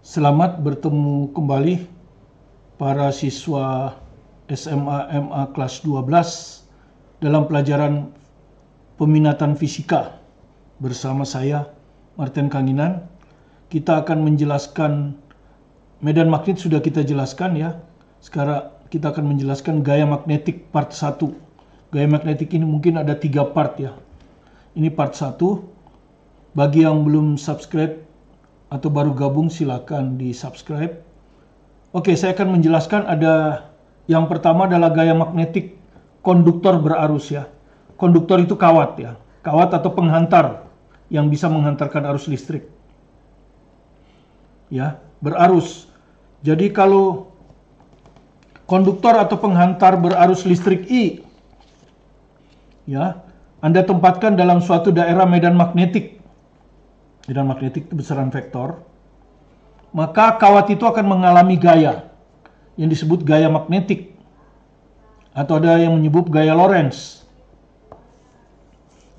Selamat bertemu kembali para siswa SMA MA kelas 12 dalam pelajaran peminatan fisika bersama saya Martin Kanginan. Kita akan menjelaskan medan magnet, sudah kita jelaskan ya. Sekarang kita akan menjelaskan gaya magnetik part 1. Gaya magnetik ini mungkin ada 3 part ya. Ini part 1. Bagi yang belum subscribe atau baru gabung, silakan di subscribe. Oke, saya akan menjelaskan. Ada yang pertama adalah gaya magnetik konduktor berarus ya. Konduktor itu kawat ya, kawat atau penghantar yang bisa menghantarkan arus listrik ya, berarus. Jadi kalau konduktor atau penghantar berarus listrik I ya, Anda tempatkan dalam suatu daerah medan magnetik. Medan magnetik itu besaran vektor, maka kawat itu akan mengalami gaya yang disebut gaya magnetik, atau ada yang menyebut gaya Lorentz.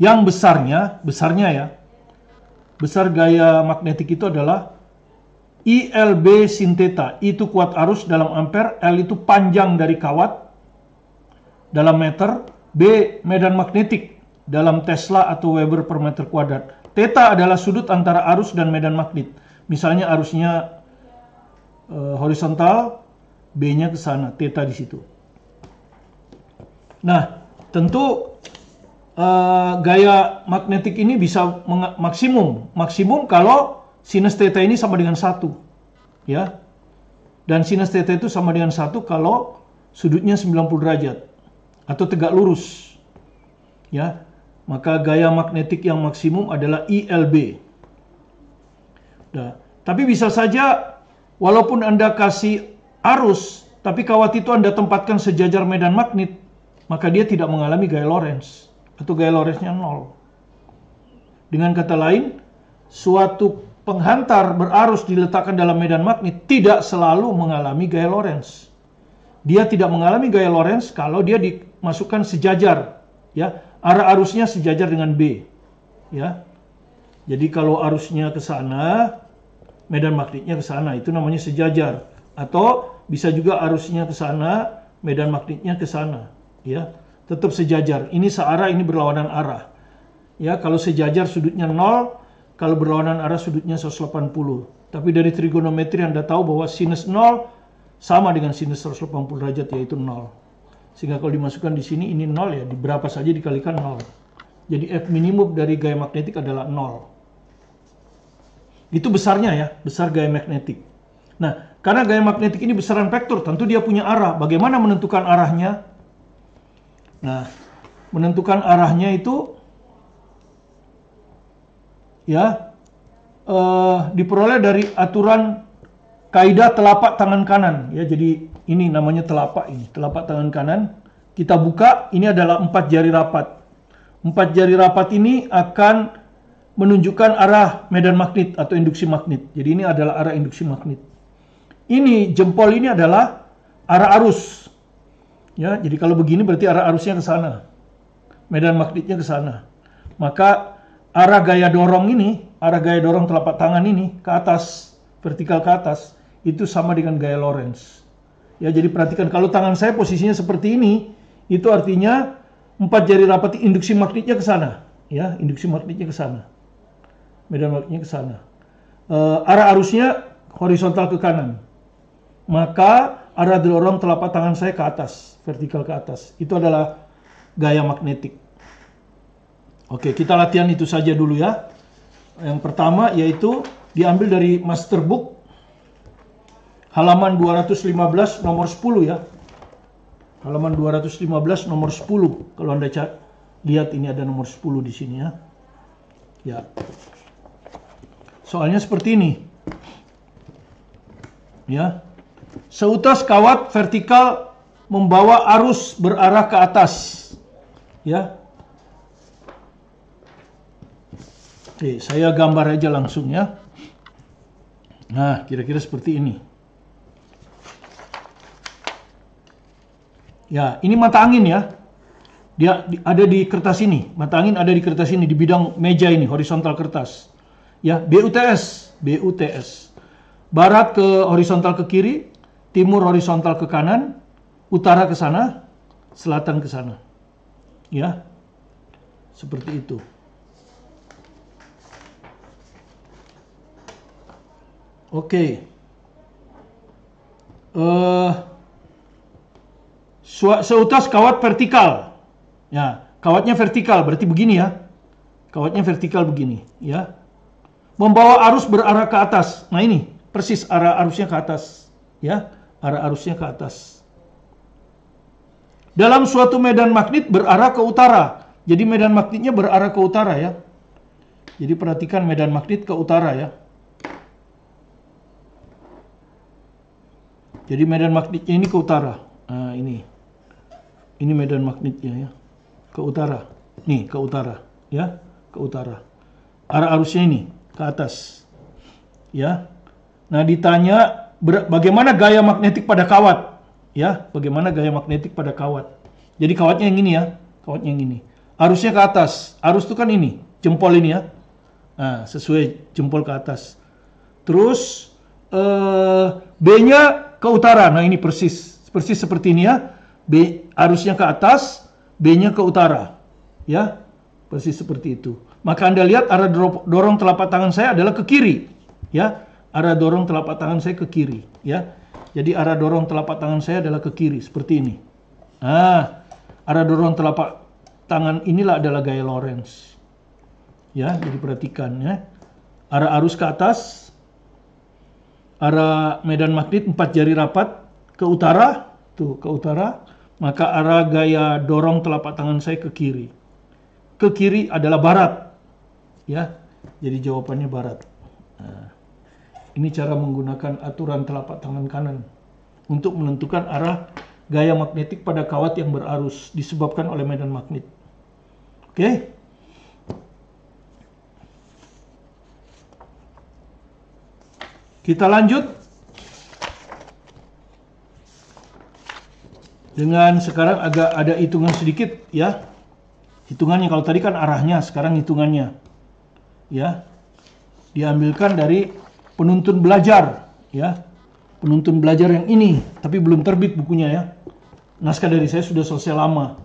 Yang besarnya ya, besar gaya magnetik itu adalah ILB sin theta. I itu kuat arus dalam ampere, L itu panjang dari kawat dalam meter, B medan magnetik dalam Tesla atau Weber per meter kuadrat. Theta adalah sudut antara arus dan medan magnet. Misalnya arusnya horizontal, B-nya ke sana, theta di situ. Nah, tentu gaya magnetik ini bisa maksimum kalau sinus theta ini sama dengan 1 ya. Dan sinus theta itu sama dengan 1 kalau sudutnya 90 derajat atau tegak lurus ya. Maka gaya magnetik yang maksimum adalah ILB. Nah, tapi bisa saja walaupun Anda kasih arus, tapi kawat itu Anda tempatkan sejajar medan magnet, maka dia tidak mengalami gaya Lorentz, atau gaya Lorentz-nya 0. Dengan kata lain, suatu penghantar berarus diletakkan dalam medan magnet tidak selalu mengalami gaya Lorentz. Dia tidak mengalami gaya Lorentz kalau dia dimasukkan sejajar ya. Arah arusnya sejajar dengan B ya. Jadi kalau arusnya ke sana, medan magnetnya ke sana, itu namanya sejajar. Atau bisa juga arusnya ke sana, medan magnetnya ke sana ya. Tetap sejajar. Ini searah, ini berlawanan arah. Ya, kalau sejajar sudutnya 0, kalau berlawanan arah sudutnya 180. Tapi dari trigonometri Anda tahu bahwa sinus 0 sama dengan sinus 180 derajat, yaitu 0. Sehingga kalau dimasukkan di sini ini 0 ya, di berapa saja dikalikan 0. Jadi F minimum dari gaya magnetik adalah 0. Itu besarnya ya, besar gaya magnetik. Nah, karena gaya magnetik ini besaran vektor, tentu dia punya arah. Bagaimana menentukan arahnya? Nah, menentukan arahnya itu ya diperoleh dari aturan kaidah telapak tangan kanan ya. Jadi ini namanya telapak, ini telapak tangan kanan. Kita buka, ini adalah 4 jari rapat. 4 jari rapat ini akan menunjukkan arah medan magnet atau induksi magnet. Jadi ini adalah arah induksi magnet. Ini jempol ini adalah arah arus. Ya, jadi kalau begini berarti arah arusnya ke sana. Medan magnetnya ke sana. Maka arah gaya dorong ini, arah gaya dorong telapak tangan ini ke atas, vertikal ke atas, itu sama dengan gaya Lorentz. Ya, jadi perhatikan kalau tangan saya posisinya seperti ini, itu artinya 4 jari rapat induksi magnetnya ke sana, ya, induksi magnetnya ke sana. Medan magnetnya ke sana. Arah arusnya horizontal ke kanan. Maka arah dorong telapak tangan saya ke atas, vertikal ke atas. Itu adalah gaya magnetik. Oke, kita latihan itu saja dulu ya. Yang pertama yaitu diambil dari master book halaman 215 nomor 10 ya. Halaman 215 nomor 10. Kalau Anda lihat ini ada nomor 10 di sini ya. Ya. Soalnya seperti ini. Ya. Seutas kawat vertikal membawa arus berarah ke atas. Ya. Oke, saya gambar aja langsung ya. Nah, kira-kira seperti ini. Ya, ini mata angin ya. Dia ada di kertas ini. Mata angin ada di kertas ini, di bidang meja ini, horizontal kertas. Ya, BUTS. Barat ke horizontal ke kiri, timur horizontal ke kanan, utara ke sana, selatan ke sana. Ya. Seperti itu. Oke. Seutas kawat vertikal. Ya, kawatnya vertikal berarti begini ya. Kawatnya vertikal begini, ya. Membawa arus berarah ke atas. Nah ini, persis arah arusnya ke atas, ya. Arah arusnya ke atas. Dalam suatu medan magnet berarah ke utara. Jadi medan magnetnya berarah ke utara ya. Jadi perhatikan medan magnet ke utara ya. Jadi medan magnetnya ini ke utara. Nah, ini medan magnetnya ya. Ke utara. Nih, ke utara, ya. Ke utara. Arah arusnya ini ke atas. Ya. Nah, ditanya bagaimana gaya magnetik pada kawat? Ya, bagaimana gaya magnetik pada kawat? Jadi kawatnya yang ini ya, kawatnya yang ini. Arusnya ke atas. Arus itu kan ini, jempol ini ya. Nah, sesuai jempol ke atas. Terus B-nya ke utara. Nah, ini persis seperti ini ya. B arusnya ke atas, B-nya ke utara. Ya. Persis seperti itu. Maka Anda lihat arah dorong telapak tangan saya adalah ke kiri, ya. Arah dorong telapak tangan saya ke kiri, ya. Jadi arah dorong telapak tangan saya adalah ke kiri seperti ini. Nah, arah dorong telapak tangan inilah adalah gaya Lorentz. Ya, jadi perhatikan ya. Arah arus ke atas, arah medan magnet 4 jari rapat ke utara, tuh ke utara, maka arah gaya dorong telapak tangan saya ke kiri. Ke kiri adalah barat. Ya. Jadi jawabannya barat. Nah, ini cara menggunakan aturan telapak tangan kanan untuk menentukan arah gaya magnetik pada kawat yang berarus disebabkan oleh medan magnet. Oke? Kita lanjut dengan sekarang agak ada hitungan sedikit ya. Hitungannya kalau tadi kan arahnya, sekarang hitungannya. Ya. Diambilkan dari penuntun belajar, ya. Penuntun belajar yang ini, tapi belum terbit bukunya ya. Naskah dari saya sudah selesai lama.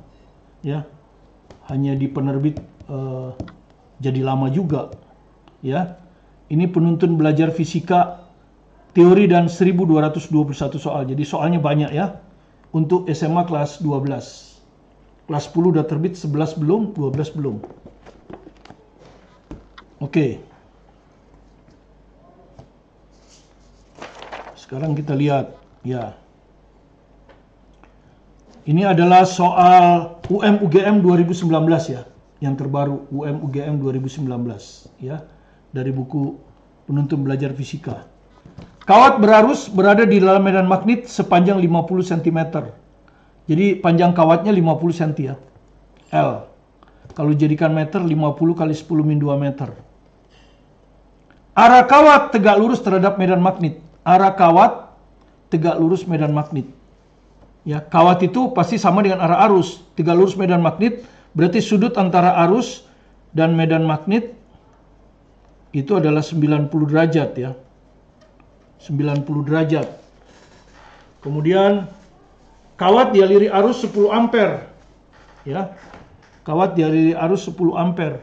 Ya. Hanya di penerbit jadi lama juga. Ya. Ini penuntun belajar fisika teori dan 1221 soal. Jadi soalnya banyak ya. Untuk SMA kelas 12. Kelas 10 udah terbit, 11 belum, 12 belum. Oke. Sekarang kita lihat, ya. Ini adalah soal UM-UGM 2019 ya, yang terbaru UM-UGM 2019 ya, dari buku Penuntun Belajar Fisika. Kawat berarus berada di dalam medan magnet sepanjang 50 cm. Jadi panjang kawatnya 50 cm ya. L. Kalau jadikan meter 50 kali 10 min 2 meter. Arah kawat tegak lurus terhadap medan magnet. Arah kawat tegak lurus medan magnet. Ya, kawat itu pasti sama dengan arah arus. Tegak lurus medan magnet berarti sudut antara arus dan medan magnet itu adalah 90 derajat ya. 90 derajat. Kemudian kawat dialiri arus 10 ampere. Ya. Kawat dialiri arus 10 ampere.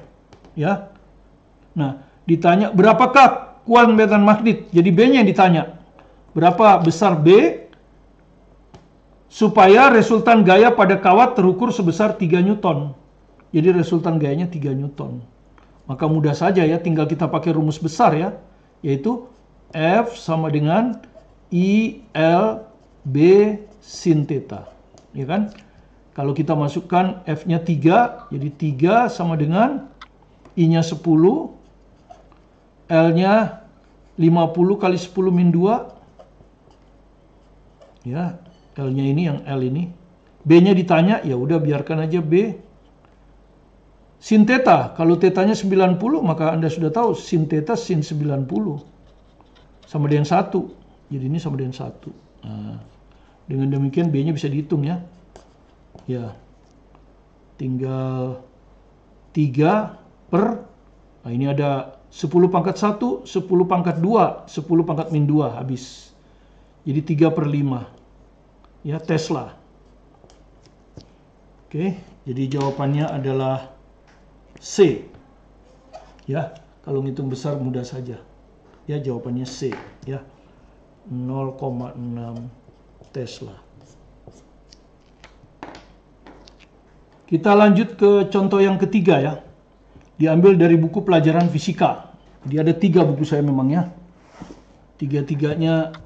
Ya. Nah, ditanya berapakah kuat medan magnet? Jadi B-nya yang ditanya. Berapa besar B supaya resultan gaya pada kawat terukur sebesar 3 Newton. Jadi resultan gayanya 3 Newton. Maka mudah saja ya, tinggal kita pakai rumus besar ya, yaitu F sama dengan IL B sin theta, ya kan? Kalau kita masukkan F-nya 3, jadi 3 sama dengan I-nya 10, L-nya 50 kali 10 min 2, ya, L-nya ini yang L ini. B-nya ditanya, ya udah biarkan aja B. Sin theta, kalau theta-nya 90, maka Anda sudah tahu sin theta sin 90 sama dengan 1. Jadi ini sama dengan 1. Nah, dengan demikian B-nya bisa dihitung ya. Ya. Tinggal 3 per, nah ini ada 10 pangkat 1, 10 pangkat 2, 10 pangkat min 2 habis. Jadi 3/5. Ya, Tesla. Oke, jadi jawabannya adalah C. Ya, kalau ngitung besar mudah saja. Ya, jawabannya C, ya. 0,6 Tesla. Kita lanjut ke contoh yang ketiga ya. Diambil dari buku pelajaran fisika. Jadi ada 3 buku saya memang ya. Tiga-tiganya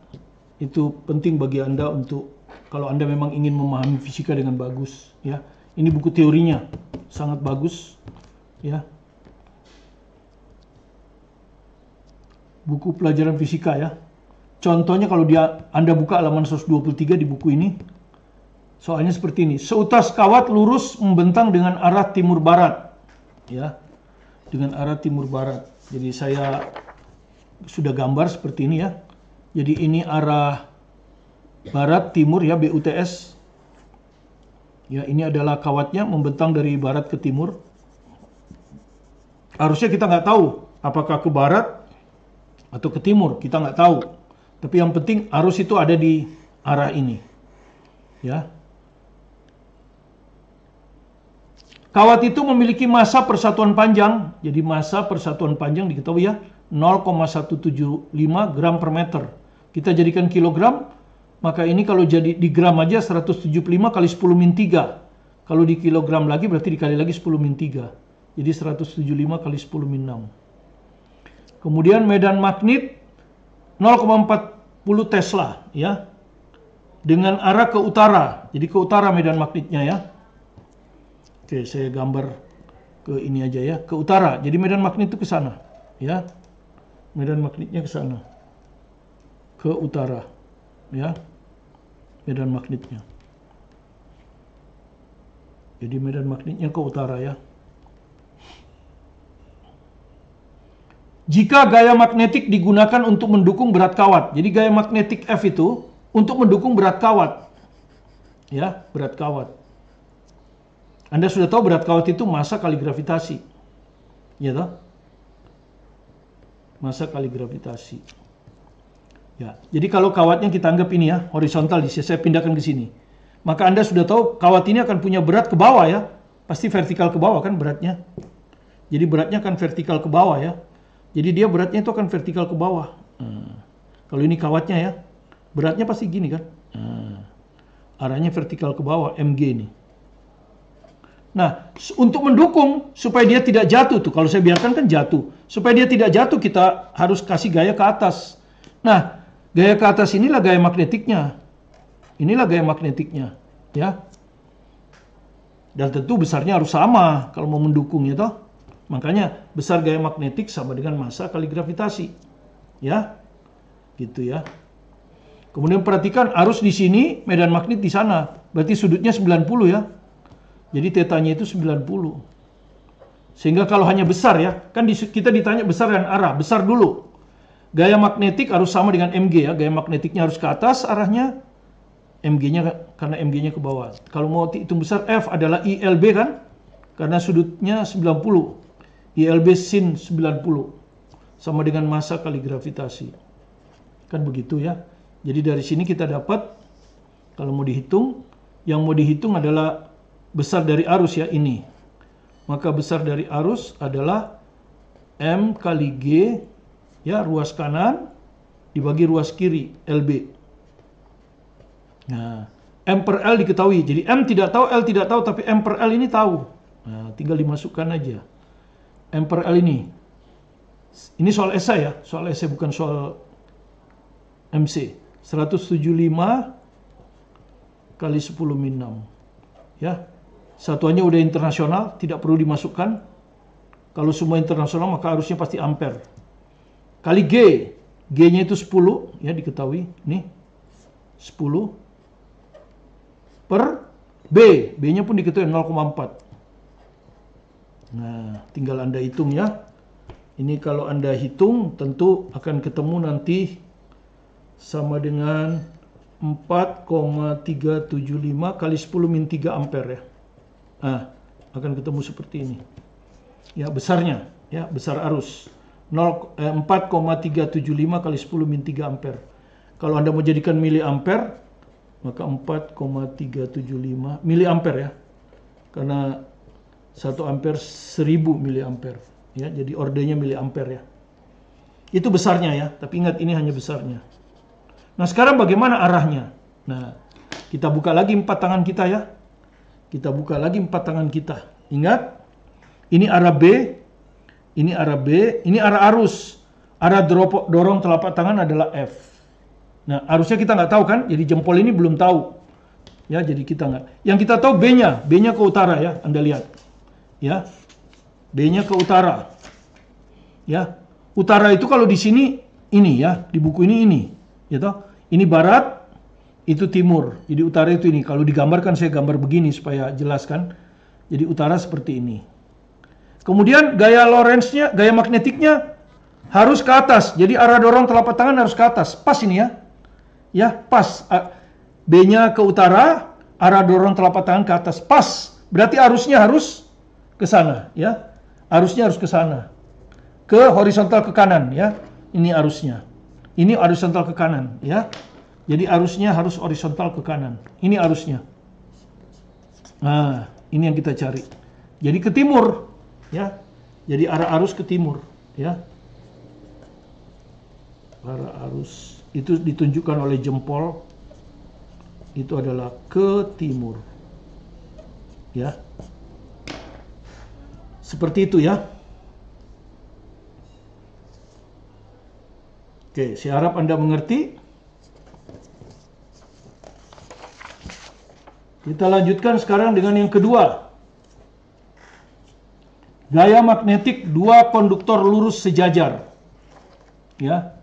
itu penting bagi Anda untuk kalau Anda memang ingin memahami fisika dengan bagus ya. Ini buku teorinya sangat bagus ya. Buku pelajaran fisika ya. Contohnya kalau Anda buka halaman 123 di buku ini. Soalnya seperti ini. Seutas kawat lurus membentang dengan arah timur barat. Ya. Dengan arah timur barat. Jadi saya sudah gambar seperti ini ya. Jadi ini arah barat timur ya, BUTS. Ya, ini adalah kawatnya membentang dari barat ke timur. Harusnya kita nggak tahu apakah ke barat atau ke timur, kita nggak tahu. Tapi yang penting arus itu ada di arah ini. Ya. Kawat itu memiliki massa persatuan panjang. Jadi massa persatuan panjang diketahui ya, 0,175 gram per meter. Kita jadikan kilogram, maka ini kalau jadi di gram aja 175 kali 10 min 3. Kalau di kilogram lagi berarti dikali lagi 10 min 3. Jadi 175 kali 10 min 6. Kemudian medan magnet 0,40 Tesla ya. Dengan arah ke utara. Jadi ke utara medan magnetnya ya. Oke, saya gambar ke ini aja ya, ke utara. Jadi medan magnet itu ke sana ya. Medan magnetnya ke sana. Ke utara ya. Medan magnetnya. Jadi medan magnetnya ke utara ya. Jika gaya magnetik digunakan untuk mendukung berat kawat. Jadi gaya magnetik F itu untuk mendukung berat kawat. Ya, berat kawat. Anda sudah tahu berat kawat itu massa kali gravitasi. Ya toh? Massa kali gravitasi. Ya, jadi kalau kawatnya kita anggap ini ya, horizontal, saya pindahkan ke sini. Maka Anda sudah tahu kawat ini akan punya berat ke bawah ya. Pasti vertikal ke bawah kan beratnya. Jadi beratnya akan vertikal ke bawah ya. Jadi dia beratnya itu akan vertikal ke bawah. Kalau ini kawatnya ya, beratnya pasti gini kan. Arahnya vertikal ke bawah, mg ini. Nah, untuk mendukung supaya dia tidak jatuh tuh, kalau saya biarkan kan jatuh. Supaya dia tidak jatuh kita harus kasih gaya ke atas. Nah, gaya ke atas inilah gaya magnetiknya. Inilah gaya magnetiknya, ya. Dan tentu besarnya harus sama kalau mau mendukung ya toh. Makanya besar gaya magnetik sama dengan massa kali gravitasi. Ya. Gitu ya. Kemudian perhatikan arus di sini, medan magnet di sana. Berarti sudutnya 90 ya. Jadi tetanya itu 90. Sehingga kalau hanya besar ya, kan kita ditanya besar dan arah. Besar dulu. Gaya magnetik harus sama dengan mg ya. Gaya magnetiknya harus ke atas arahnya. Mg-nya karena mg-nya ke bawah. Kalau mau hitung besar F adalah ILB kan? Karena sudutnya 90. ILB sin 90. Sama dengan massa kali gravitasi. Kan begitu ya. Jadi dari sini kita dapat kalau mau dihitung, yang mau dihitung adalah besar dari arus ya ini. Maka besar dari arus adalah M kali G ya, ruas kanan dibagi ruas kiri LB. Nah, M per L diketahui. Jadi M tidak tahu, L tidak tahu, tapi M per L ini tahu. Nah, tinggal dimasukkan aja. M per L ini. Ini soal esai ya, soal esai bukan soal MC. 175 kali 10 min 6. Ya. Satuannya udah internasional, tidak perlu dimasukkan. Kalau semua internasional maka harusnya pasti ampere. Kali G. G-nya itu 10, ya diketahui. Nih. 10 per B. B-nya pun diketahui 0,4. Nah, tinggal Anda hitung ya. Ini kalau Anda hitung tentu akan ketemu nanti sama dengan 4,375 kali 10 min 3 ampere ya. Nah, akan ketemu seperti ini. Ya, besarnya, ya, besar arus. 4,375 kali 10 min 3 ampere. Kalau Anda mau jadikan miliampere, maka 4,375 miliampere ya. Karena 1 ampere 1000 miliampere ya. Jadi ordenya miliampere ya. Itu besarnya ya, tapi ingat ini hanya besarnya. Nah, sekarang bagaimana arahnya? Nah, kita buka lagi 4 tangan kita ya. Kita buka lagi 4 tangan kita. Ingat, ini arah B, ini arah B, ini arah arus. Arah dorong telapak tangan adalah F. Nah, arusnya kita nggak tahu kan, jadi jempol ini belum tahu. Ya, jadi kita nggak. Yang kita tahu B-nya ke utara ya, Anda lihat. Ya, B-nya ke utara. Ya, utara itu kalau di sini ini ya, di buku ini, ya toh. Ini barat, itu timur. Jadi utara itu ini. Kalau digambarkan saya gambar begini supaya jelaskan. Jadi utara seperti ini. Kemudian gaya Lorentz-nya, gaya magnetiknya harus ke atas. Jadi arah dorong telapak tangan harus ke atas. Pas ini ya. Ya, pas. B-nya ke utara, arah dorong telapak tangan ke atas. Pas. Berarti arusnya harus ke sana, ya. Arusnya harus ke sana. Ke horizontal ke kanan, ya. Ini arusnya. Ini horizontal ke kanan, ya. Jadi arusnya harus horizontal ke kanan. Ini arusnya. Nah, ini yang kita cari. Jadi ke timur, ya. Jadi arah arus ke timur, ya. Arah arus itu ditunjukkan oleh jempol, itu adalah ke timur, ya, seperti itu ya. Oke, saya harap Anda mengerti. Kita lanjutkan sekarang dengan yang kedua. Gaya magnetik dua konduktor lurus sejajar, ya.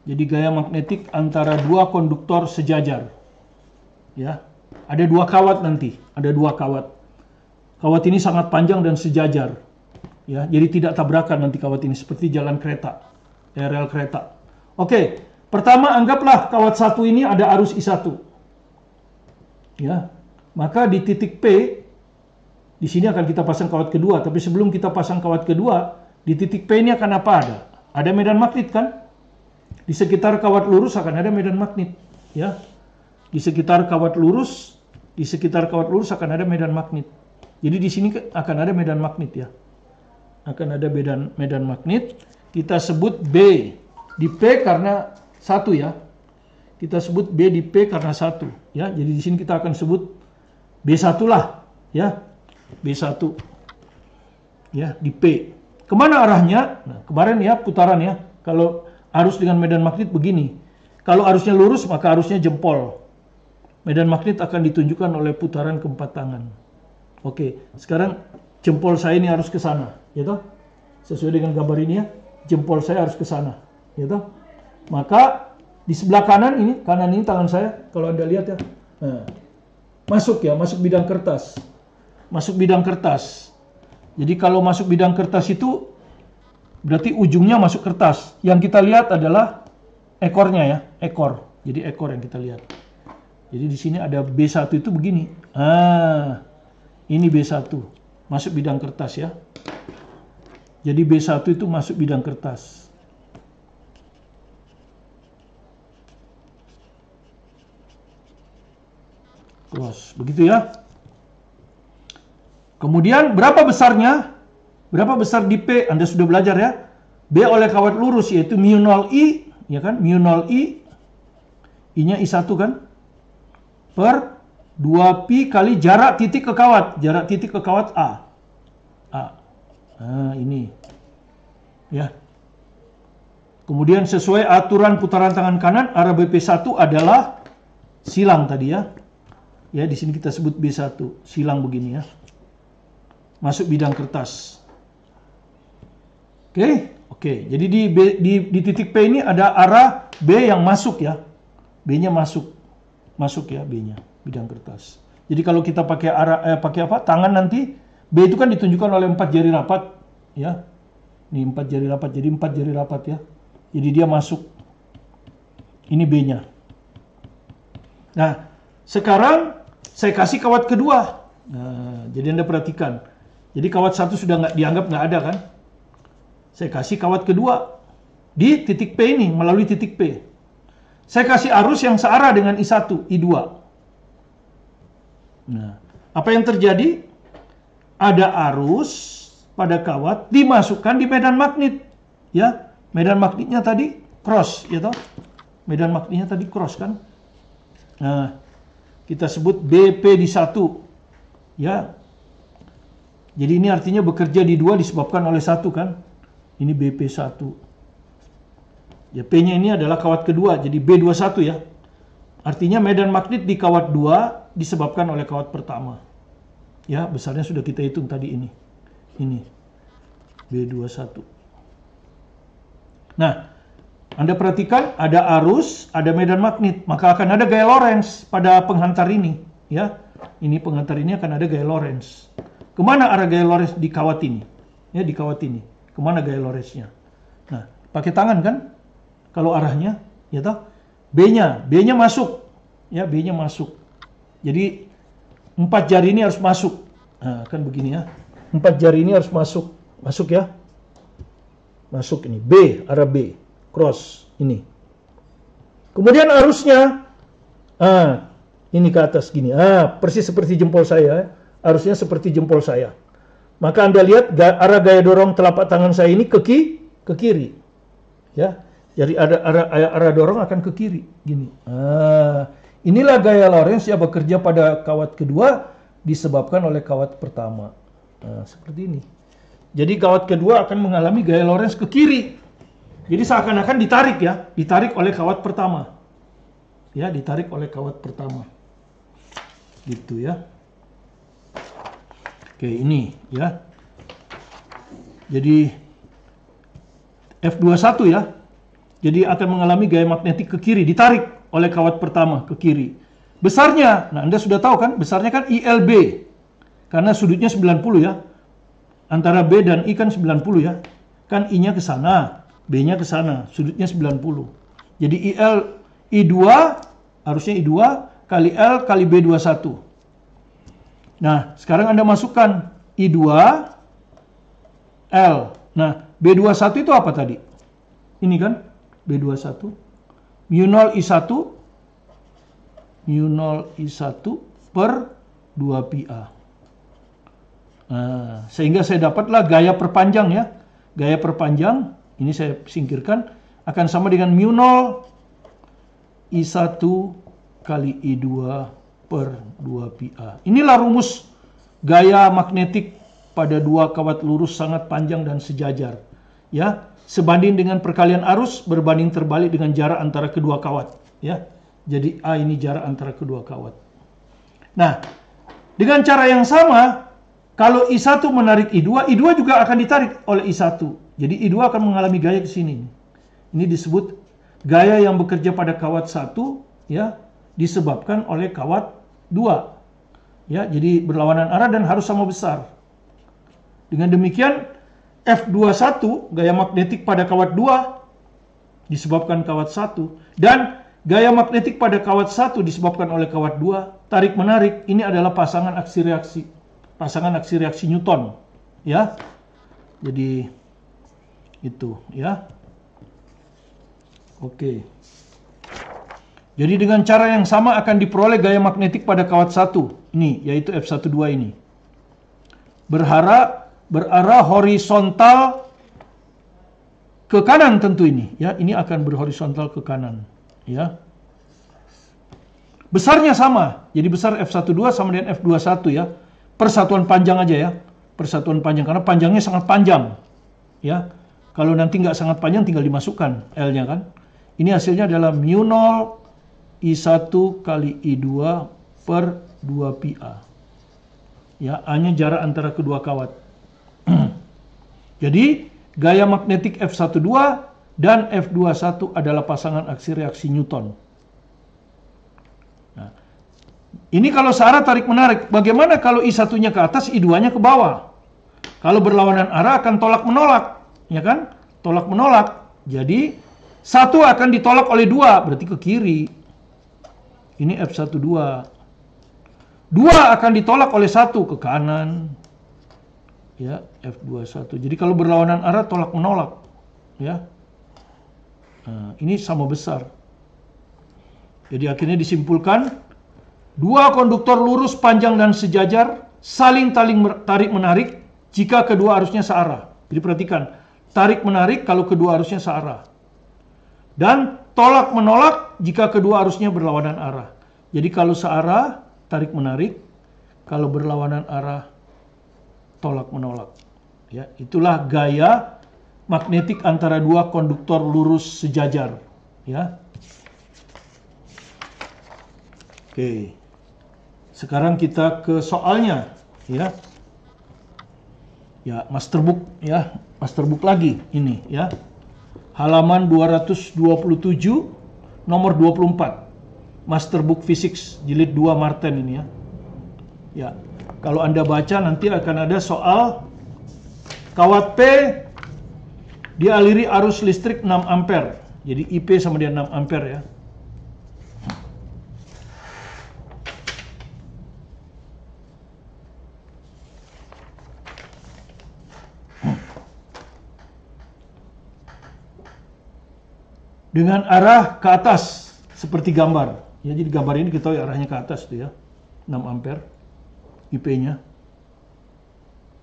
Jadi gaya magnetik antara dua konduktor sejajar. Ya. Ada 2 kawat nanti, ada 2 kawat. Kawat ini sangat panjang dan sejajar. Ya, jadi tidak tabrakan nanti kawat ini seperti jalan kereta, rel kereta. Oke, pertama anggaplah kawat 1 ini ada arus I1. Ya. Maka di titik P di sini akan kita pasang kawat kedua, tapi sebelum kita pasang kawat kedua, di titik P ini akan apa ada? Ada medan magnet kan? Di sekitar kawat lurus akan ada medan magnet, ya. Di sekitar kawat lurus akan ada medan magnet. Jadi di sini akan ada medan magnet ya. Akan ada medan magnet. Kita sebut B di P karena 1 ya. Kita sebut B di P karena 1 ya. Jadi di sini kita akan sebut B1 lah ya. B1 ya di P. Kemana arahnya? Nah, kemarin ya putaran ya. Kalau arus dengan medan magnet begini. Kalau arusnya lurus maka arusnya jempol. Medan magnet akan ditunjukkan oleh putaran keempat tangan. Oke, sekarang jempol saya ini harus ke sana, ya toh? Sesuai dengan gambar ini ya, jempol saya harus ke sana, ya toh? Maka di sebelah kanan ini tangan saya, kalau Anda lihat ya. Nah, masuk bidang kertas. Masuk bidang kertas. Jadi kalau masuk bidang kertas itu berarti ujungnya masuk kertas. Yang kita lihat adalah ekornya ya, ekor. Jadi ekor yang kita lihat. Jadi di sini ada B1 itu begini. Ini B1 masuk bidang kertas ya. Jadi B1 itu masuk bidang kertas. Terus begitu ya. Kemudian berapa besarnya? Berapa besar di P? Anda sudah belajar ya. B oleh kawat lurus yaitu mu 0 I, ya kan? Mu 0 I. I-nya I1 kan? Per 2pi kali jarak titik ke kawat. Jarak titik ke kawat A. Nah, ini. Ya. Kemudian sesuai aturan putaran tangan kanan, arah BP1 adalah silang tadi ya. Ya, di sini kita sebut B1, silang begini ya. Masuk bidang kertas. Oke. Jadi di titik P ini ada arah B yang masuk ya. B-nya masuk. Masuk ya B-nya, bidang kertas. Jadi kalau kita pakai tangan nanti, B itu kan ditunjukkan oleh 4 jari rapat ya. Ini 4 jari rapat, jadi 4 jari rapat ya. Jadi dia masuk. Ini B-nya. Nah, sekarang saya kasih kawat kedua. Nah, jadi Anda perhatikan. Jadi kawat 1 sudah dianggap nggak ada kan? Saya kasih kawat kedua di titik P ini, melalui titik P. Saya kasih arus yang searah dengan I1, I2. Nah, apa yang terjadi? Ada arus pada kawat dimasukkan di medan magnet. Ya, medan magnetnya tadi cross, ya toh? Medan magnetnya tadi cross kan? Nah, kita sebut BP di 1. Ya. Jadi ini artinya bekerja di 2 disebabkan oleh 1 kan? Ini BP1. Ya, P-nya ini adalah kawat kedua, jadi B21 ya. Artinya medan magnet di kawat 2 disebabkan oleh kawat pertama. Ya, besarnya sudah kita hitung tadi ini. Ini B21. Nah, Anda perhatikan ada arus, ada medan magnet, maka akan ada gaya Lorentz pada penghantar ini, ya. Ini penghantar ini akan ada gaya Lorentz. Kemana arah gaya Lorentz di kawat ini? Ya, di kawat ini. Kemana gaya Lorentznya? Nah, pakai tangan kan? Kalau arahnya, ya toh? B-nya masuk. Ya, B-nya masuk. Jadi 4 jari ini harus masuk. Nah, kan begini ya. 4 jari ini harus masuk. Masuk ya. Masuk ini. B, arah B. Cross. Ini. Kemudian arusnya. Ini ke atas gini. Persis seperti jempol saya. Arusnya seperti jempol saya. Maka Anda lihat arah gaya dorong telapak tangan saya ini ke kiri. Ya. Jadi arah dorong akan ke kiri. Gini. Inilah gaya Lorentz yang bekerja pada kawat kedua disebabkan oleh kawat pertama. Seperti ini. Jadi kawat kedua akan mengalami gaya Lorentz ke kiri. Jadi seakan-akan ditarik ya. Ditarik oleh kawat pertama. Ya, ditarik oleh kawat pertama. Gitu ya. Oke, ini ya. Jadi F21 ya. Jadi akan mengalami gaya magnetik ke kiri, ditarik oleh kawat pertama ke kiri. Besarnya, nah Anda sudah tahu kan, besarnya kan ILB. Karena sudutnya 90 ya. Antara B dan I kan 90 ya. Kan I-nya ke sana, B-nya ke sana, sudutnya 90. Jadi I2 harusnya I2 kali L kali B21. Nah, sekarang Anda masukkan I2 L. Nah, B21 itu apa tadi? Ini kan B21. Mu 0 I1 per 2 pi A. Nah, sehingga saya dapatlah gaya perpanjang ya. Gaya perpanjang, ini saya singkirkan, akan sama dengan mu 0 I1 kali I2 per 2 pi A. Inilah rumus gaya magnetik pada dua kawat lurus sangat panjang dan sejajar. Ya, sebanding dengan perkalian arus berbanding terbalik dengan jarak antara kedua kawat. Ya, jadi A ini jarak antara kedua kawat. Nah, dengan cara yang sama, kalau I1 menarik I2, I2 juga akan ditarik oleh I1. Jadi I2 akan mengalami gaya ke sini. Ini disebut gaya yang bekerja pada kawat 1, ya, disebabkan oleh kawat 2. Ya, jadi berlawanan arah dan harus sama besar. Dengan demikian, F21 gaya magnetik pada kawat 2 disebabkan kawat 1 dan gaya magnetik pada kawat 1 disebabkan oleh kawat 2, tarik menarik ini adalah pasangan aksi reaksi Newton, ya. Jadi itu, ya. Oke. Jadi dengan cara yang sama akan diperoleh gaya magnetik pada kawat 1 ini, yaitu F12 ini. Berarah horizontal ke kanan tentu ini, ya. Ini akan berhorizontal ke kanan, ya. Besarnya sama. Jadi besar F12 sama dengan F21 ya. Persatuan panjang aja ya. Persatuan panjang karena panjangnya sangat panjang. Ya. Kalau nanti nggak sangat panjang tinggal dimasukkan L-nya kan. Ini hasilnya adalah mu 0 I1 kali I2 per 2 pi A. Ya, A-nya jarak antara kedua kawat. Jadi, gaya magnetik F12 dan F21 adalah pasangan aksi reaksi Newton. Nah, ini kalau searah tarik-menarik. Bagaimana kalau I1-nya ke atas, I2-nya ke bawah? Kalau berlawanan arah akan tolak-menolak. Ya kan? Tolak-menolak. Jadi, satu akan ditolak oleh 2, berarti ke kiri. Ini F12. 2 akan ditolak oleh 1 ke kanan. Ya, F21. Jadi kalau berlawanan arah tolak menolak, ya. Nah, ini sama besar. Jadi akhirnya disimpulkan dua konduktor lurus panjang dan sejajar saling tarik menarik jika kedua arusnya searah. Jadi perhatikan, tarik menarik kalau kedua arusnya searah. Dan tolak menolak jika kedua arusnya berlawanan arah. Jadi kalau searah tarik menarik, kalau berlawanan arah tolak menolak. Ya, itulah gaya magnetik antara dua konduktor lurus sejajar, ya. Oke. Sekarang kita ke soalnya, ya. Ya, masterbook, ya. Masterbook lagi ini, ya. Halaman 227 nomor 24. Masterbook Physics jilid 2 Martin ini, ya. Ya. Kalau Anda baca nanti akan ada soal kawat P dialiri arus listrik 6 ampere. Jadi IP sama dengan 6 ampere, ya. Dengan arah ke atas seperti gambar. Ya, jadi gambar ini kita tahu ya, arahnya ke atas tuh, ya. 6 ampere IP-nya.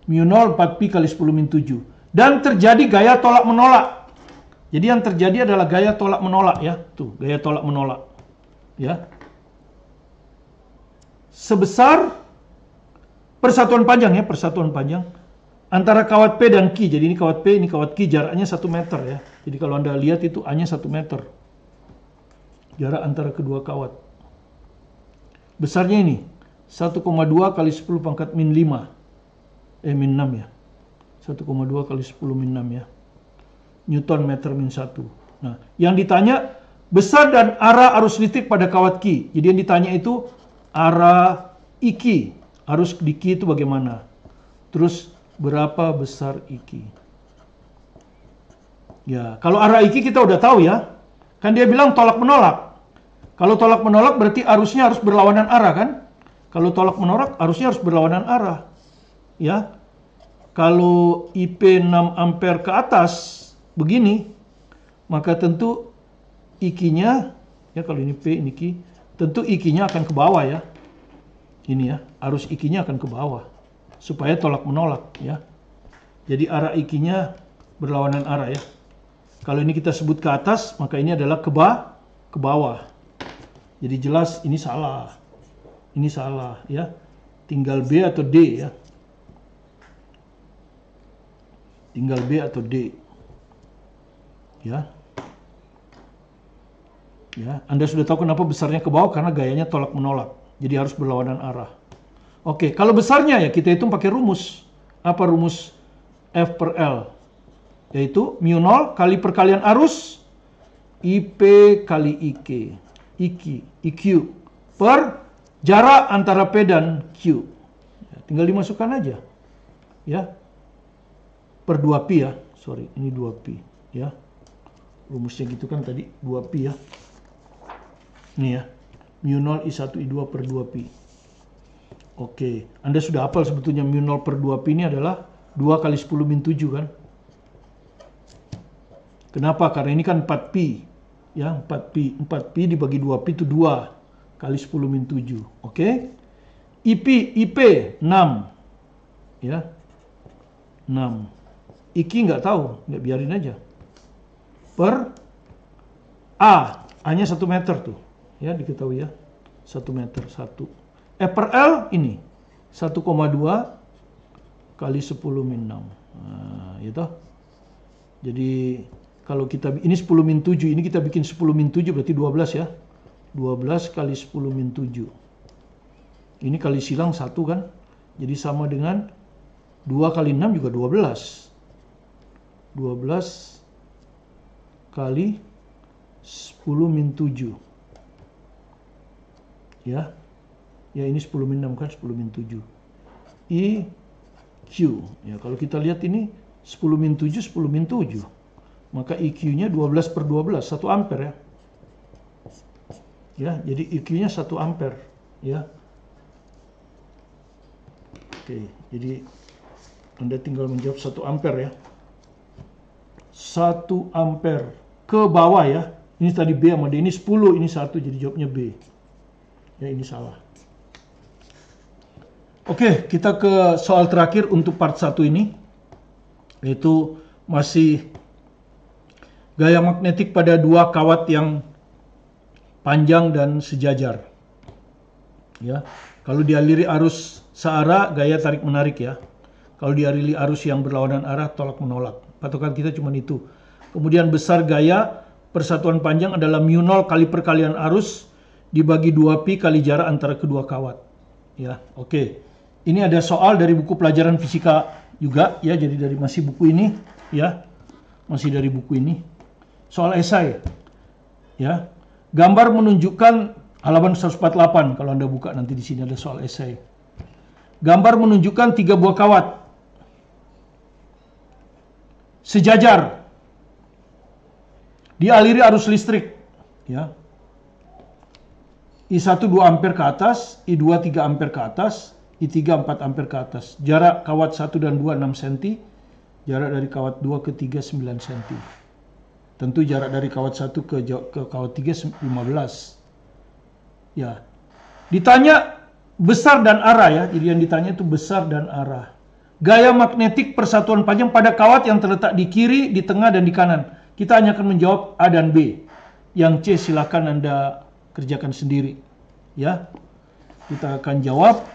Mu 0 4pi kali 10 min 7. Dan terjadi gaya tolak menolak. Jadi yang terjadi adalah gaya tolak menolak, ya. Tuh, gaya tolak menolak. Ya. Sebesar persatuan panjang, ya, persatuan panjang antara kawat P dan Q. Jadi ini kawat P, ini kawat Q, jaraknya 1 meter, ya. Jadi kalau Anda lihat itu A-nya 1 meter. Jarak antara kedua kawat. Besarnya ini 1,2 kali 10 pangkat min 5. Min 6, ya. 1,2 kali 10 min 6, ya. Newton meter min 1. Nah, yang ditanya besar dan arah arus listrik pada kawat Q. Jadi yang ditanya itu arah IQ. Arus di Q itu bagaimana? Terus berapa besar IQ? Ya, kalau arah IQ kita udah tahu, ya. Kan dia bilang tolak menolak. Kalau tolak menolak berarti arusnya harus berlawanan arah, kan? Kalau tolak menolak arusnya harus berlawanan arah. Ya. Kalau IP 6 ampere ke atas begini, maka tentu IQ-nya, ya, kalau ini P, ini Q, tentu IQ-nya akan ke bawah, ya. Ini, ya, arus IQ-nya akan ke bawah supaya tolak menolak, ya. Jadi arah IQ-nya berlawanan arah, ya. Kalau ini kita sebut ke atas, maka ini adalah ke bawah. Jadi jelas ini salah. Ini salah, ya. Tinggal B atau D, ya. Tinggal B atau D. Ya. Ya, Anda sudah tahu kenapa besarnya ke bawah, karena gayanya tolak menolak. Jadi harus berlawanan arah. Oke, kalau besarnya, ya, kita hitung pakai rumus. Apa rumus F per L? Yaitu mu 0 kali perkalian arus IP kali IQ per jarak antara P dan Q. Ya, tinggal dimasukkan aja, ya, per 2pi, ya. Sorry, ini 2pi, ya. Rumusnya gitu kan tadi, 2pi, ya. Ini, ya, mu 0 I1 I2 per 2pi. Oke, Anda sudah hafal sebetulnya mu 0 per 2pi ini adalah 2 kali 10 min 7, kan? Kenapa? Karena ini kan 4pi, ya, 4pi dibagi 2pi itu 2 kali 10 min 7. Oke? IP 6, ya. 6. IQ nggak tahu, nggak, biarin aja. Per A-nya 1 meter tuh, ya, diketahui, ya. 1 meter, 1. F per L ini 1,2 kali 10 min 6. Nah, gitu. Jadi kalau kita ini 10 min 7, ini kita bikin 10 min 7 berarti 12, ya. 12 kali 10 min 7. Ini kali silang 1, kan? Jadi sama dengan 2 kali 6 juga 12. 12 kali 10 min 7. Ya. Ya, ini 10 min 6, kan? 10 min 7. IQ. Ya, kalau kita lihat ini 10 min 7, 10 min 7. Maka IQ-nya 12 per 12, 1 ampere, ya. Ya, jadi IQ-nya 1 ampere, ya. Oke, jadi Anda tinggal menjawab 1 ampere ya. 1 ampere ke bawah ya. Ini tadi B sama D, ini 10, ini 1, jadi jawabnya B. Ya, ini salah. Oke, kita ke soal terakhir untuk part 1 ini. Yaitu masih gaya magnetik pada 2 kawat yang panjang dan sejajar. Ya, kalau dialiri arus searah, gaya tarik menarik ya. Kalau dialiri arus yang berlawanan arah, tolak menolak. Patokan kita cuma itu. Kemudian besar gaya persatuan panjang adalah mu0 kali perkalian arus dibagi 2pi kali jarak antara kedua kawat. Ya, oke. Ini ada soal dari buku pelajaran fisika juga ya, jadi dari masih buku ini ya. Masih dari buku ini. Soal esai. Ya. Gambar menunjukkan halaman 148 kalau Anda buka nanti di sini ada soal esai. Gambar menunjukkan 3 buah kawat sejajar dialiri arus listrik ya. I1 2 ampere ke atas, I2 3 ampere ke atas, I3 4 ampere ke atas. Jarak kawat 1 dan 2 6 cm, jarak dari kawat 2 ke 3 9 cm. Tentu jarak dari kawat 1 ke kawat 3 15. Ya. Ditanya besar dan arah ya. Jadi yang ditanya itu besar dan arah. Gaya magnetik persatuan panjang pada kawat yang terletak di kiri, di tengah, dan di kanan. Kita hanya akan menjawab A dan B. Yang C silakan Anda kerjakan sendiri. Ya. Kita akan jawab.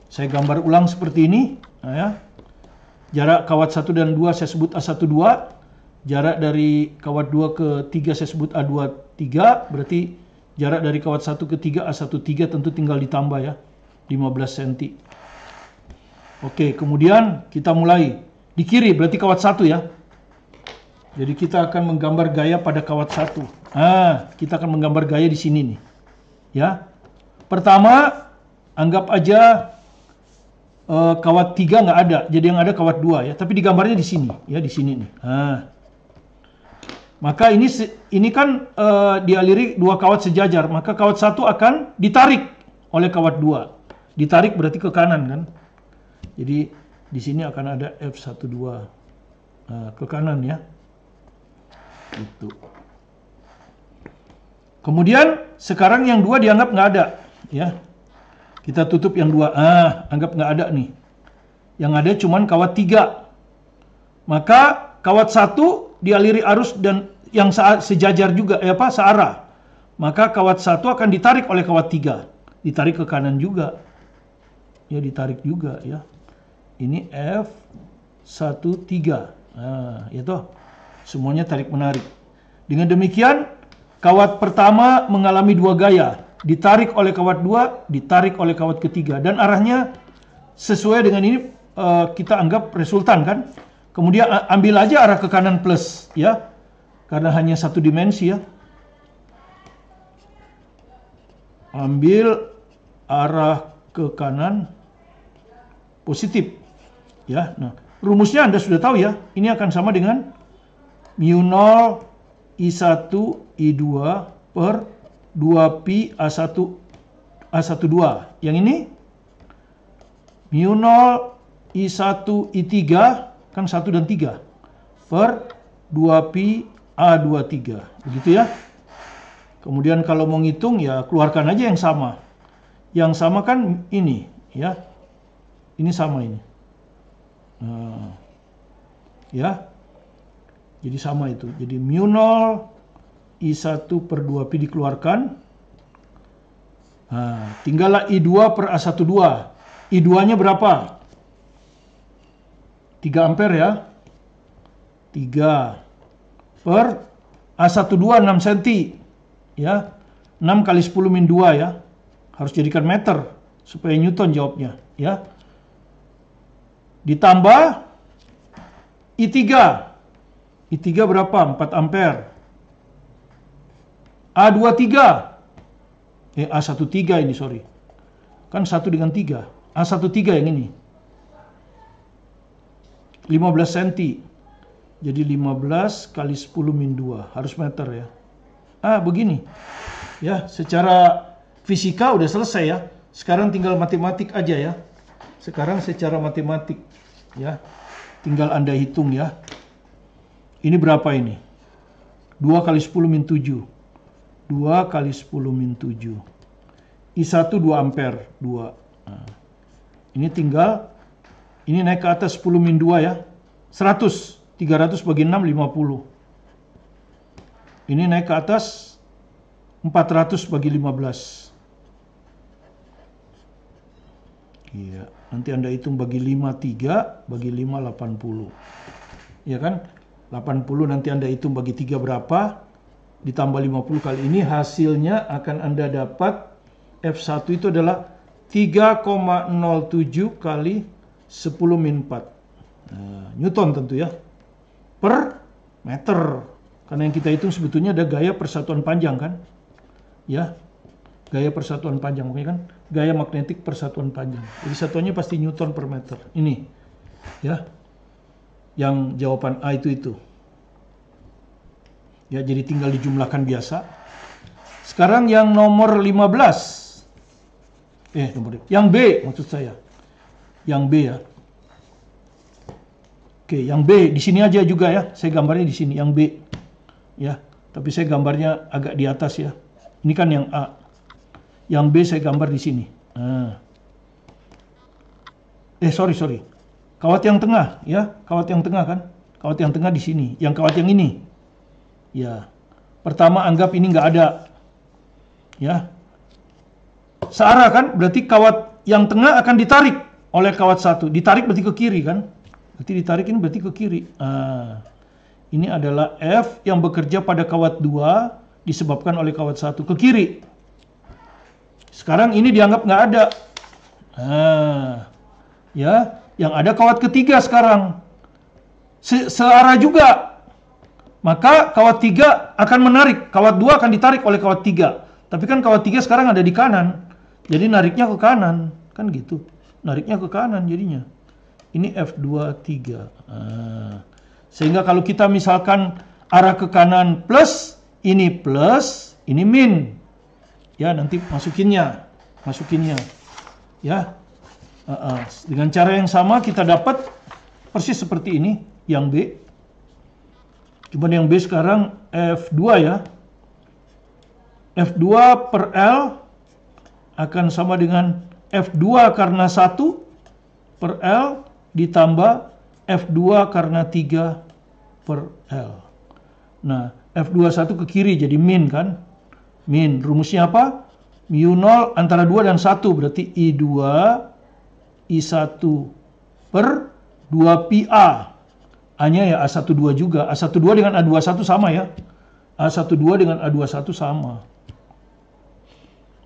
Saya gambar ulang seperti ini. Nah, ya. Jarak kawat 1 dan 2 saya sebut A12. Jarak dari kawat 2 ke 3 saya sebut A23. Berarti jarak dari kawat 1 ke 3 A13 tentu tinggal ditambah ya. 15 cm. Oke, kemudian kita mulai. Di kiri berarti kawat 1 ya. Jadi kita akan menggambar gaya pada kawat 1. Kita akan menggambar gaya di sini nih. Ya. Pertama, anggap aja kawat 3 nggak ada. Jadi yang ada kawat 2 ya. Tapi digambarnya di sini ya, di sini nih. Maka ini kan dialiri 2 kawat sejajar. Maka kawat 1 akan ditarik oleh kawat 2. Ditarik berarti ke kanan kan. Jadi di sini akan ada F12 ke kanan ya. Itu. Kemudian sekarang yang 2 dianggap nggak ada ya. Kita tutup yang 2. Anggap nggak ada nih. Yang ada cuman kawat 3. Maka kawat 1 dialiri arus dan yang sejajar juga searah. Maka kawat 1 akan ditarik oleh kawat 3. Ditarik ke kanan juga. Ya, ditarik juga ya. Ini F13. Itu semuanya tarik menarik. Dengan demikian kawat pertama mengalami 2 gaya. Ditarik oleh kawat 2, ditarik oleh kawat ketiga. Dan arahnya sesuai dengan ini kita anggap resultan kan. Kemudian ambil aja arah ke kanan plus ya. Karena hanya 1 dimensi ya. Ambil arah ke kanan positif. Ya, nah, rumusnya Anda sudah tahu ya. Ini akan sama dengan mu0 I1 I2 per 2pi A12. Yang ini mu0 I1 I3 kan 1 dan 3 per 2pi A23. Begitu ya. Kemudian kalau mau ngitung ya keluarkan aja yang sama. Yang sama kan ini ya. Ini sama ini. Ya. Jadi sama itu. Jadi mu0 I1 per 2pi dikeluarkan. Tinggallah I2 per A12. I2-nya berapa? 3 ampere ya. 3 per A12 6 cm. Ya. 6 kali 10 min 2 ya. Harus jadikan meter supaya Newton jawabnya, ya. Ditambah I3. I3 berapa? 4 ampere. A23. A13 ini, sorry. Kan 1 dengan 3. A13 yang ini. 15 cm. Jadi 15 kali 10 min 2. Harus meter ya. Begini. Ya, secara fisika udah selesai ya. Sekarang tinggal matematik aja ya. Sekarang secara matematik. Ya. Tinggal Anda hitung ya. Ini berapa ini? 2 kali 10 min 7. 2 kali 10 min 7. I1 2 ampere. 2. Nah, ini tinggal, ini naik ke atas 10 min 2 ya. 100. 300 bagi 6, 50. Ini naik ke atas 400 bagi 15. Iya, nanti Anda hitung bagi 5, 3, bagi 5, 80. Ya kan? 80 nanti Anda hitung bagi 3 berapa, ditambah 50 kali ini, hasilnya akan Anda dapat F1 itu adalah 3,07 kali 10 min 4. Nah, Newton tentu ya. Per meter. Karena yang kita hitung sebetulnya ada gaya persatuan panjang kan? Ya. Gaya persatuan panjang, makanya kan gaya magnetik persatuan panjang. Jadi satuannya pasti Newton per meter. Ini, ya, yang jawaban A itu. Ya, jadi tinggal dijumlahkan biasa. Sekarang yang nomor 15. Yang B maksud saya. Yang B ya. Oke, yang B di sini aja juga ya. Saya gambarnya di sini, yang B. Ya, tapi saya gambarnya agak di atas ya. Ini kan yang A. Yang B saya gambar di sini. Nah. Sorry. Kawat yang tengah, ya. Kawat yang tengah kan. Kawat yang tengah di sini. Yang kawat yang ini. Ya. Pertama anggap ini nggak ada. Ya. Searah kan, berarti kawat yang tengah akan ditarik oleh kawat satu. Ditarik berarti ke kiri kan. Berarti ditarik ini berarti ke kiri. Nah. Ini adalah F yang bekerja pada kawat 2 disebabkan oleh kawat 1 ke kiri. Sekarang ini dianggap nggak ada. Nah, ya, yang ada kawat ketiga sekarang. Searah juga. Maka kawat 3 akan menarik. Kawat 2 akan ditarik oleh kawat 3. Tapi kan kawat 3 sekarang ada di kanan. Jadi nariknya ke kanan. Kan gitu. Nariknya ke kanan jadinya. Ini F23. Nah, sehingga kalau kita misalkan arah ke kanan plus, ini min. Ya, nanti masukinnya. Ya. Dengan cara yang sama kita dapat persis seperti ini, yang B. Cuma yang B sekarang F2 ya. F2 per L akan sama dengan F2 karena 1 per L ditambah F2 karena 3 per L. Nah, F21 ke kiri jadi min kan? Min. Rumusnya apa? Mu 0 antara 2 dan 1. Berarti I2, I1 per 2PA. A-nya ya A12 juga. A12 dengan A21 sama ya. A12 dengan A21 sama.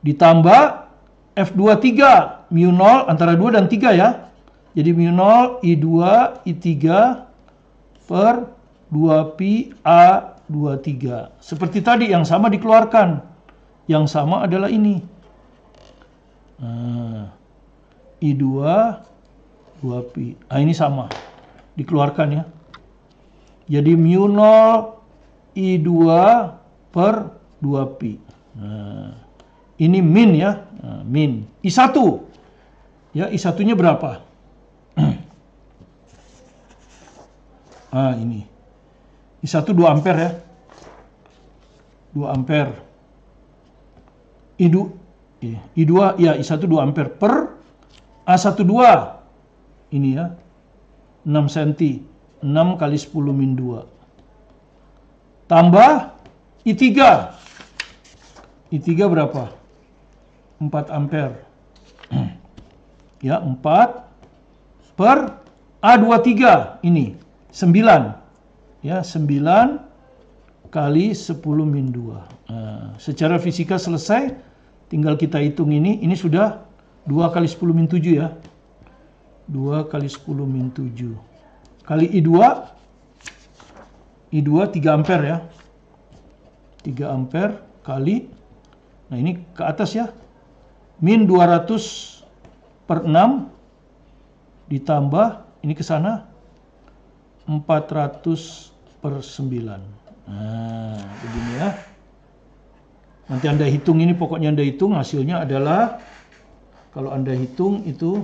Ditambah F23. Mu 0 antara 2 dan 3 ya. Jadi mu 0, I2, I3 per 2PA23. Seperti tadi yang sama dikeluarkan. Yang sama adalah ini. Nah, I2, 2Pi. Ini sama. Dikeluarkan ya. Jadi mu 0, I2 per 2Pi. Nah, ini min ya. Nah, min. I1. Ya, I1-nya berapa? Ini. I1 2 ampere ya. 2 ampere. I2 ya, I1 2 ampere per A12 ini ya, 6 cm, 6 kali 10 min 2 tambah I3 berapa? 4 ampere ya, 4 per A23 ini 9 ya, 9 kali 10 min 2. Nah, secara fisika selesai, tinggal kita hitung ini sudah 2 kali 10 min 7 ya. 2 kali 10 min 7 kali I2 3 ampere ya. 3 ampere kali, nah ini ke atas ya, min 200 per 6 ditambah ini ke sana 400 per 9. Nah, begini ya. Nanti Anda hitung ini, pokoknya Anda hitung hasilnya adalah, kalau Anda hitung itu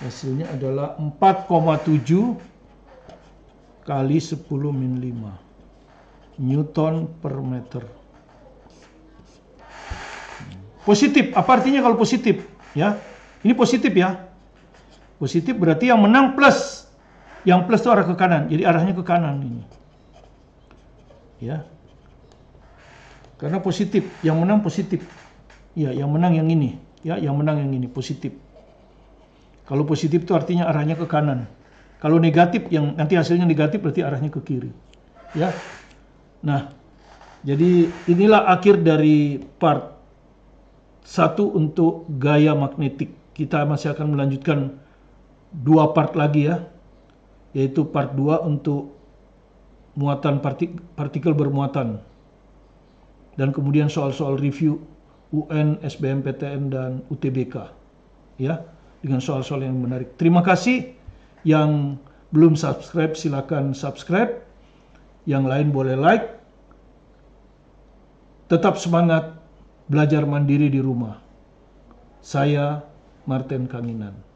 Hasilnya adalah 4,7 kali 10 min 5 Newton per meter. Positif, apa artinya kalau positif? Ya, ini positif ya. Positif berarti yang menang plus. Yang plus itu arah ke kanan, jadi arahnya ke kanan ini. Ya. Karena positif, yang menang positif. Ya, yang menang yang ini. Ya, yang menang yang ini positif. Kalau positif itu artinya arahnya ke kanan. Kalau negatif, yang nanti hasilnya negatif berarti arahnya ke kiri. Ya. Nah, jadi inilah akhir dari part 1 untuk gaya magnetik. Kita masih akan melanjutkan 2 part lagi ya. Yaitu part 2 untuk muatan partikel bermuatan. Dan kemudian soal-soal review UN, SBMPTN, dan UTBK. Ya, dengan soal-soal yang menarik. Terima kasih. Yang belum subscribe silakan subscribe. Yang lain boleh like. Tetap semangat belajar mandiri di rumah. Saya Martin Kanginan.